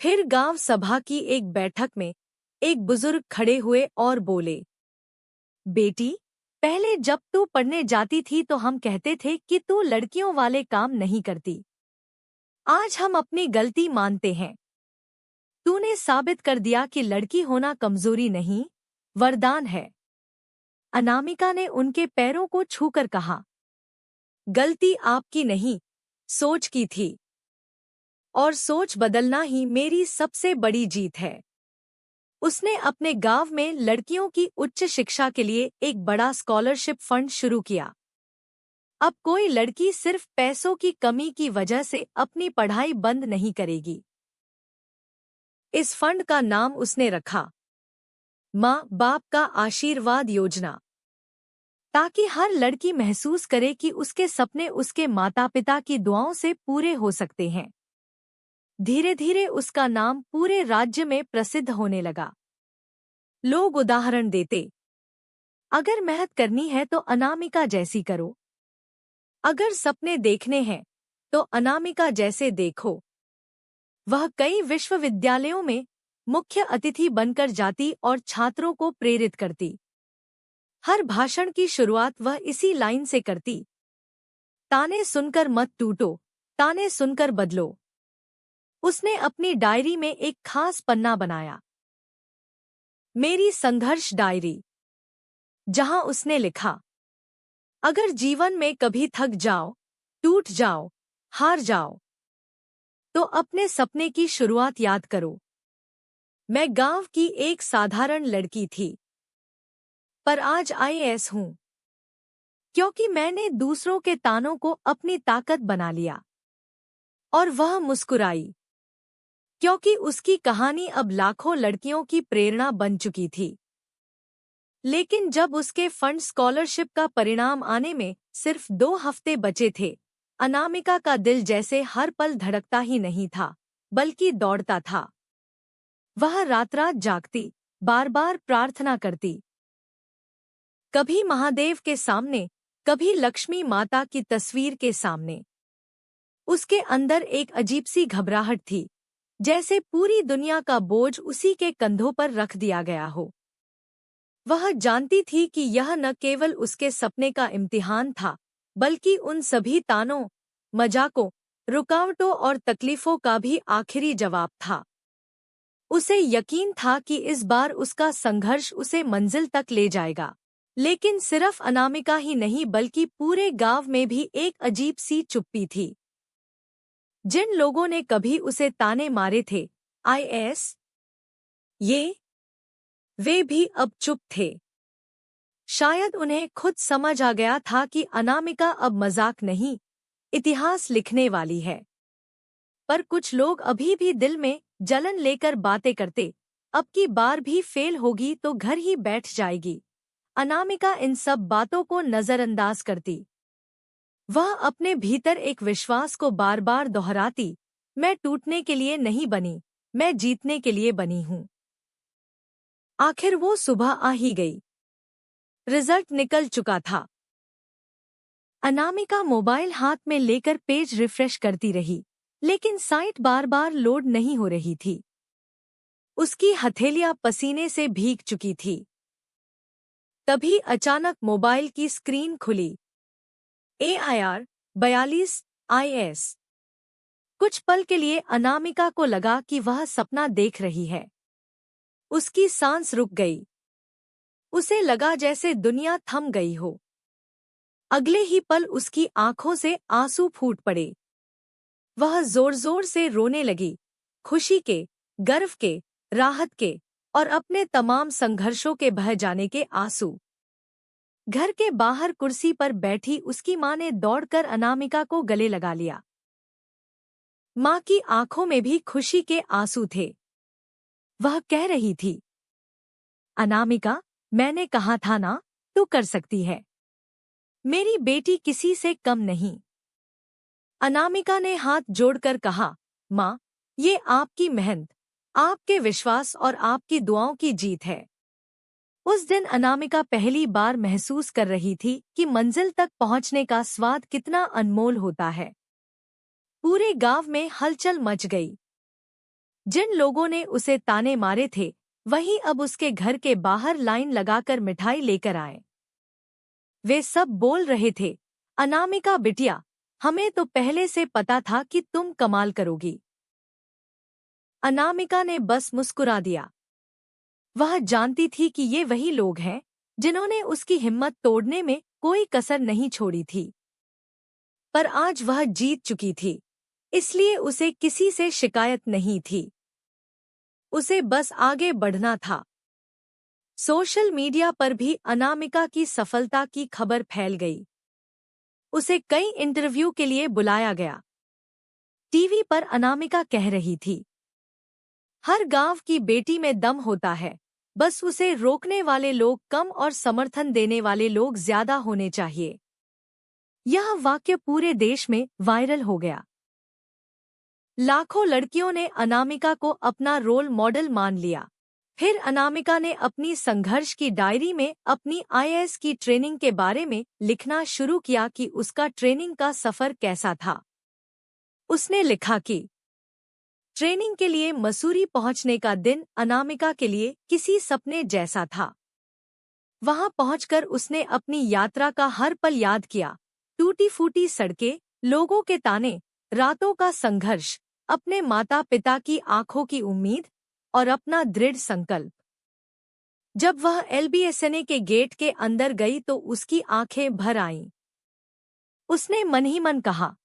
फिर गांव सभा की एक बैठक में एक बुजुर्ग खड़े हुए और बोले, बेटी, पहले जब तू पढ़ने जाती थी तो हम कहते थे कि तू लड़कियों वाले काम नहीं करती। आज हम अपनी गलती मानते हैं। तूने साबित कर दिया कि लड़की होना कमजोरी नहीं, वरदान है। अनामिका ने उनके पैरों को छूकर कहा, गलती आपकी नहीं, सोच की थी। और सोच बदलना ही मेरी सबसे बड़ी जीत है। उसने अपने गांव में लड़कियों की उच्च शिक्षा के लिए एक बड़ा स्कॉलरशिप फंड शुरू किया। अब कोई लड़की सिर्फ पैसों की कमी की वजह से अपनी पढ़ाई बंद नहीं करेगी। इस फंड का नाम उसने रखा माँ बाप का आशीर्वाद योजना, ताकि हर लड़की महसूस करे कि उसके सपने उसके माता पिता की दुआओं से पूरे हो सकते हैं। धीरे धीरे उसका नाम पूरे राज्य में प्रसिद्ध होने लगा। लोग उदाहरण देते, अगर मेहनत करनी है तो अनामिका जैसी करो। अगर सपने देखने हैं तो अनामिका जैसे देखो। वह कई विश्वविद्यालयों में मुख्य अतिथि बनकर जाती और छात्रों को प्रेरित करती। हर भाषण की शुरुआत वह इसी लाइन से करती, ताने सुनकर मत टूटो, ताने सुनकर बदलो। उसने अपनी डायरी में एक खास पन्ना बनाया, मेरी संघर्ष डायरी, जहां उसने लिखा, अगर जीवन में कभी थक जाओ, टूट जाओ, हार जाओ, तो अपने सपने की शुरुआत याद करो। मैं गांव की एक साधारण लड़की थी, पर आज आईएएस हूं, क्योंकि मैंने दूसरों के तानों को अपनी ताकत बना लिया। और वह मुस्कुराई, क्योंकि उसकी कहानी अब लाखों लड़कियों की प्रेरणा बन चुकी थी। लेकिन जब उसके फंड स्कॉलरशिप का परिणाम आने में सिर्फ 2 हफ्ते बचे थे, अनामिका का दिल जैसे हर पल धड़कता ही नहीं था, बल्कि दौड़ता था। वह रात रात जागती, बार बार प्रार्थना करती, कभी महादेव के सामने, कभी लक्ष्मी माता की तस्वीर के सामने। उसके अंदर एक अजीब सी घबराहट थी, जैसे पूरी दुनिया का बोझ उसी के कंधों पर रख दिया गया हो। वह जानती थी कि यह न केवल उसके सपने का इम्तिहान था, बल्कि उन सभी तानों, मजाकों, रुकावटों और तकलीफों का भी आखिरी जवाब था। उसे यकीन था कि इस बार उसका संघर्ष उसे मंजिल तक ले जाएगा। लेकिन सिर्फ अनामिका ही नहीं बल्कि पूरे गांव में भी एक अजीब सी चुप्पी थी। जिन लोगों ने कभी उसे ताने मारे थे, आईएएस, वे भी अब चुप थे। शायद उन्हें खुद समझ आ गया था कि अनामिका अब मजाक नहीं, इतिहास लिखने वाली है। पर कुछ लोग अभी भी दिल में जलन लेकर बातें करते, अब की बार भी फेल होगी तो घर ही बैठ जाएगी। अनामिका इन सब बातों को नजरअंदाज करती। वह अपने भीतर एक विश्वास को बार बार दोहराती, मैं टूटने के लिए नहीं बनी, मैं जीतने के लिए बनी हूँ। आखिर वो सुबह आ ही गई। रिजल्ट निकल चुका था। अनामिका मोबाइल हाथ में लेकर पेज रिफ्रेश करती रही, लेकिन साइट बार बार लोड नहीं हो रही थी। उसकी हथेलियां पसीने से भीग चुकी थी। तभी अचानक मोबाइल की स्क्रीन खुली। AIR 42 IS। कुछ पल के लिए अनामिका को लगा कि वह सपना देख रही है। उसकी सांस रुक गई। उसे लगा जैसे दुनिया थम गई हो। अगले ही पल उसकी आंखों से आंसू फूट पड़े। वह जोर जोर से रोने लगी, खुशी के, गर्व के, राहत के और अपने तमाम संघर्षों के बह जाने के आंसू। घर के बाहर कुर्सी पर बैठी उसकी मां ने दौड़कर अनामिका को गले लगा लिया। मां की आंखों में भी खुशी के आंसू थे। वह कह रही थी, अनामिका, मैंने कहा था ना, तू कर सकती है। मेरी बेटी किसी से कम नहीं। अनामिका ने हाथ जोड़कर कहा, मां, ये आपकी मेहनत, आपके विश्वास और आपकी दुआओं की जीत है। उस दिन अनामिका पहली बार महसूस कर रही थी कि मंजिल तक पहुंचने का स्वाद कितना अनमोल होता है। पूरे गांव में हलचल मच गई। जिन लोगों ने उसे ताने मारे थे वही अब उसके घर के बाहर लाइन लगाकर मिठाई लेकर आए। वे सब बोल रहे थे, अनामिका बिटिया, हमें तो पहले से पता था कि तुम कमाल करोगी। अनामिका ने बस मुस्कुरा दिया। वह जानती थी कि ये वही लोग हैं जिन्होंने उसकी हिम्मत तोड़ने में कोई कसर नहीं छोड़ी थी। पर आज वह जीत चुकी थी, इसलिए उसे किसी से शिकायत नहीं थी। उसे बस आगे बढ़ना था। सोशल मीडिया पर भी अनामिका की सफलता की खबर फैल गई। उसे कई इंटरव्यू के लिए बुलाया गया। टीवी पर अनामिका कह रही थी, हर गांव की बेटी में दम होता है, बस उसे रोकने वाले लोग कम और समर्थन देने वाले लोग ज्यादा होने चाहिए। यह वाक्य पूरे देश में वायरल हो गया। लाखों लड़कियों ने अनामिका को अपना रोल मॉडल मान लिया। फिर अनामिका ने अपनी संघर्ष की डायरी में अपनी आईएएस की ट्रेनिंग के बारे में लिखना शुरू किया कि उसका ट्रेनिंग का सफर कैसा था। उसने लिखा कि ट्रेनिंग के लिए मसूरी पहुंचने का दिन अनामिका के लिए किसी सपने जैसा था। वहां पहुंचकर उसने अपनी यात्रा का हर पल याद किया। टूटी-फूटी सड़कें, लोगों के ताने, रातों का संघर्ष, अपने माता-पिता की आंखों की उम्मीद और अपना दृढ़ संकल्प। जब वह एलबीएसएनए के गेट के अंदर गई तो उसकी आंखें भर आईं। उसने मन ही मन कहा,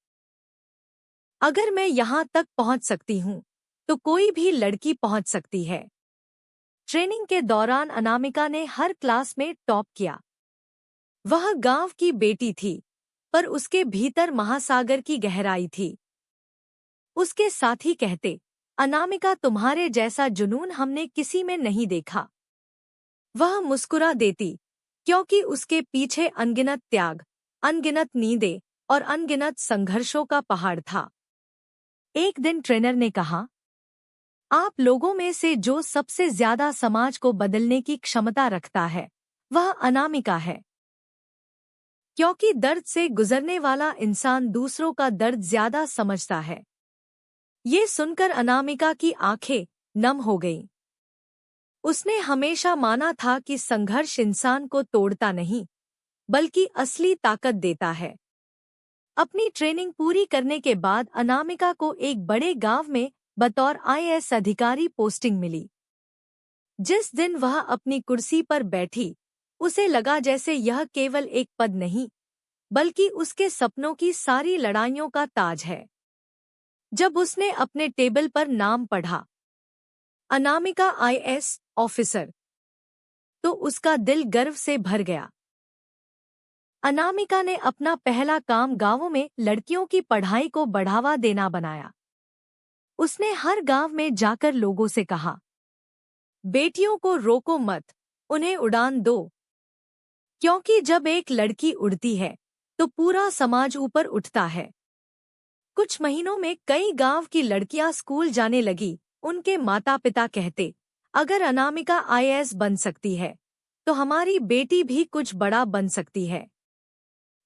अगर मैं यहां तक पहुंच सकती हूं, तो कोई भी लड़की पहुंच सकती है। ट्रेनिंग के दौरान अनामिका ने हर क्लास में टॉप किया। वह गांव की बेटी थी, पर उसके भीतर महासागर की गहराई थी। उसके साथी कहते, अनामिका, तुम्हारे जैसा जुनून हमने किसी में नहीं देखा। वह मुस्कुरा देती, क्योंकि उसके पीछे अनगिनत त्याग, अनगिनत नींदें और अनगिनत संघर्षों का पहाड़ था। एक दिन ट्रेनर ने कहा, आप लोगों में से जो सबसे ज्यादा समाज को बदलने की क्षमता रखता है, वह अनामिका है। क्योंकि दर्द से गुजरने वाला इंसान दूसरों का दर्द ज्यादा समझता है। ये सुनकर अनामिका की आंखें नम हो गईं। उसने हमेशा माना था कि संघर्ष इंसान को तोड़ता नहीं, बल्कि असली ताकत देता है। अपनी ट्रेनिंग पूरी करने के बाद अनामिका को एक बड़े गांव में बतौर आईएएस अधिकारी पोस्टिंग मिली। जिस दिन वह अपनी कुर्सी पर बैठी, उसे लगा जैसे यह केवल एक पद नहीं, बल्कि उसके सपनों की सारी लड़ाइयों का ताज है। जब उसने अपने टेबल पर नाम पढ़ा, अनामिका आईएएस ऑफिसर, तो उसका दिल गर्व से भर गया। अनामिका ने अपना पहला काम गांवों में लड़कियों की पढ़ाई को बढ़ावा देना बनाया। उसने हर गांव में जाकर लोगों से कहा, बेटियों को रोको मत, उन्हें उड़ान दो। क्योंकि जब एक लड़की उड़ती है, तो पूरा समाज ऊपर उठता है। कुछ महीनों में कई गांव की लड़कियां स्कूल जाने लगी। उनके माता पिता कहते, अगर अनामिका आईएएस बन सकती है, तो हमारी बेटी भी कुछ बड़ा बन सकती है।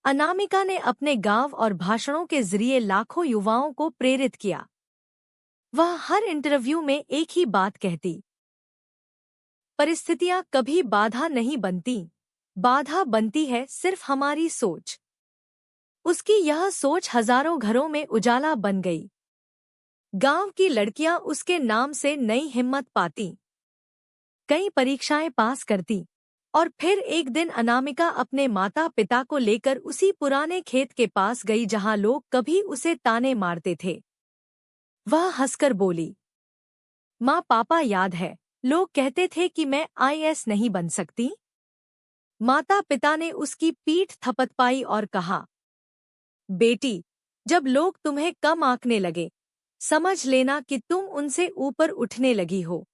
अनामिका ने अपने गांव और भाषणों के जरिए लाखों युवाओं को प्रेरित किया। वह हर इंटरव्यू में एक ही बात कहती, परिस्थितियां कभी बाधा नहीं बनती, बाधा बनती है सिर्फ हमारी सोच। उसकी यह सोच हजारों घरों में उजाला बन गई। गांव की लड़कियां उसके नाम से नई हिम्मत पाती, कई परीक्षाएं पास करती, और फिर एक दिन अनामिका अपने माता पिता को लेकर उसी पुराने खेत के पास गई जहां लोग कभी उसे ताने मारते थे। वह हंसकर बोली, माँ, पापा याद है, लोग कहते थे कि मैं आईएएस नहीं बन सकती। माता पिता ने उसकी पीठ थपथपाई और कहा, बेटी, जब लोग तुम्हें कम आंकने लगे, समझ लेना कि तुम उनसे ऊपर उठने लगी हो।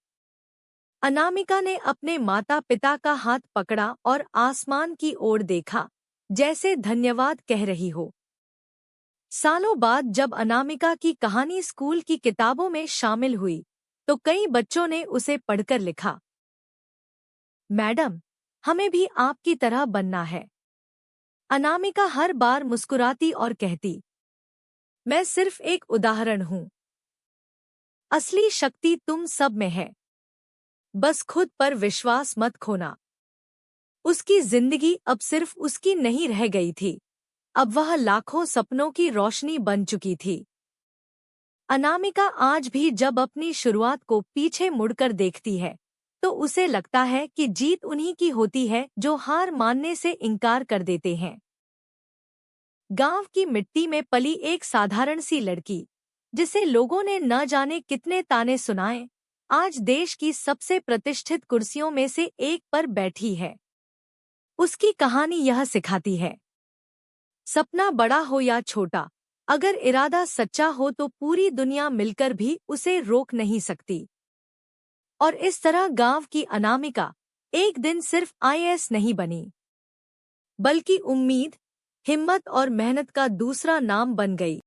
अनामिका ने अपने माता पिता का हाथ पकड़ा और आसमान की ओर देखा, जैसे धन्यवाद कह रही हो। सालों बाद जब अनामिका की कहानी स्कूल की किताबों में शामिल हुई, तो कई बच्चों ने उसे पढ़कर लिखा, मैडम, हमें भी आपकी तरह बनना है। अनामिका हर बार मुस्कुराती और कहती, मैं सिर्फ एक उदाहरण हूँ। असली शक्ति तुम सब में है। बस खुद पर विश्वास मत खोना। उसकी जिंदगी अब सिर्फ उसकी नहीं रह गई थी, अब वह लाखों सपनों की रोशनी बन चुकी थी। अनामिका आज भी जब अपनी शुरुआत को पीछे मुड़कर देखती है तो उसे लगता है कि जीत उन्हीं की होती है जो हार मानने से इनकार कर देते हैं। गांव की मिट्टी में पली एक साधारण सी लड़की, जिसे लोगों ने न जाने कितने ताने सुनाए, आज देश की सबसे प्रतिष्ठित कुर्सियों में से एक पर बैठी है। उसकी कहानी यह सिखाती है, सपना बड़ा हो या छोटा, अगर इरादा सच्चा हो तो पूरी दुनिया मिलकर भी उसे रोक नहीं सकती। और इस तरह गांव की अनामिका एक दिन सिर्फ आईएएस नहीं बनी, बल्कि उम्मीद, हिम्मत और मेहनत का दूसरा नाम बन गई।